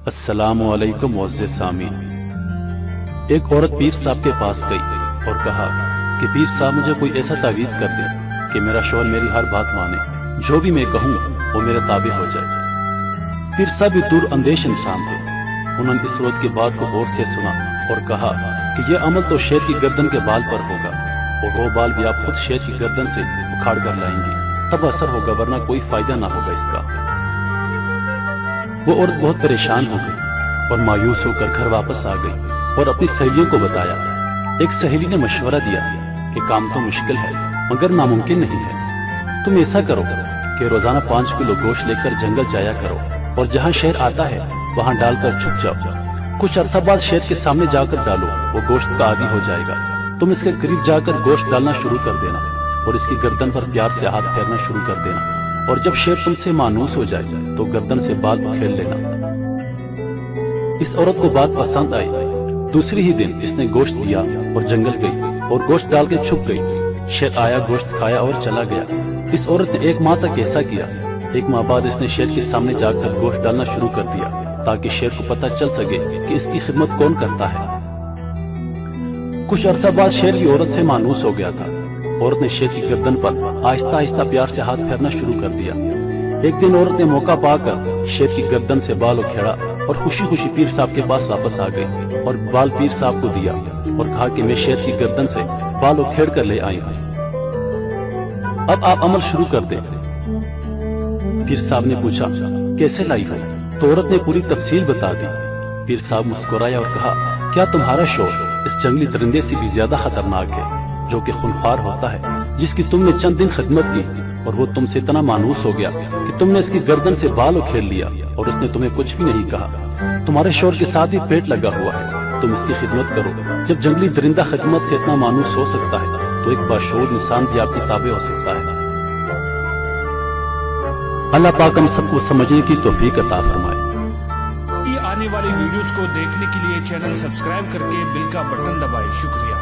अस्सलामु अलैकुम मुअज़्ज़िज़ सामीन। एक औरत पीर साहब के पास गई और कहा कि पीर साहब मुझे कोई ऐसा तावीज़ कर दे कि मेरा शौहर मेरी हर बात माने, जो भी मैं कहूँ वो मेरे ताबे हो जाए। पीर साहब भी दूर अंदेश इंसान थे। उन्होंने इस औरत की बात को गौर से सुना और कहा कि यह अमल तो शेर की गर्दन के बाल पर होगा और वो बाल भी आप खुद शेर की गर्दन से उखाड़ कर लाएंगी, तब असर होगा, वरना कोई फायदा ना होगा इसका। वो औरत बहुत परेशान हो गई और मायूस होकर घर वापस आ गई और अपनी सहेलियों को बताया। एक सहेली ने मशवरा दिया कि काम तो मुश्किल है मगर नामुमकिन नहीं है। तुम ऐसा करो कि रोजाना 5 किलो गोश्त लेकर जंगल जाया करो और जहाँ शेर आता है वहां डालकर छुप जाओ। कुछ अरसा बाद शेर के सामने जाकर डालो, वो गोश्त का आदी हो जाएगा। तुम इसके करीब जाकर गोश्त डालना शुरू कर देना और इसकी गर्दन पर प्यार से हाथ फेरना शुरू कर देना, और जब शेर तुमसे मानूस हो जाए तो गर्दन से बाल खेल लेना। इस औरत को बात पसंद आई। दूसरी ही दिन इसने गोश्त दिया और जंगल गई और गोश्त डाल के छुप गई। शेर आया, गोश्त खाया और चला गया। इस औरत ने 1 माह तक ऐसा किया। 1 माह बाद इसने शेर के सामने जाकर गोश्त डालना शुरू कर दिया ताकि शेर को पता चल सके कि इसकी खिदमत कौन करता है। कुछ अरसा बाद शेर की औरत से मानूस हो गया था। औरत ने शेर की गर्दन पर आहिस्ता आहिस्ता प्यार से हाथ फेरना शुरू कर दिया। एक दिन औरत ने मौका पाकर शेर की गर्दन से बाल उखेड़ा और खुशी खुशी पीर साहब के पास वापस आ गई और बाल पीर साहब को दिया और कहा कि मैं शेर की गर्दन से बाल उखेड़ कर ले आई हूँ, अब आप अमल शुरू कर दें। पीर साहब ने पूछा कैसे लाई है, तो औरत ने पूरी तफसील बता दी। पीर साहब मुस्कुराया और कहा, क्या तुम्हारा शौहर इस जंगली दरिंदे से भी ज्यादा खतरनाक है जो कि खूनख्वार होता है, जिसकी तुमने चंद दिन खिदमत की और वो तुमसे इतना मानूस हो गया कि तुमने इसकी गर्दन से बाल उखेड़ लिया और उसने तुम्हें कुछ भी नहीं कहा। तुम्हारे शौहर के साथ ही पेट लगा हुआ है, तुम इसकी खिदमत करो। जब जंगली दरिंदा खिदमत से इतना मानूस हो सकता है तो एक बाशऊर इंसान भी आपके ताबे हो सकता है। अल्लाह पाक हम सबको समझने की तौफीक अता फरमाए। आने वाली वीडियोस को देखने के लिए चैनल सब्सक्राइब करके बेल का बटन दबाएं। शुक्रिया।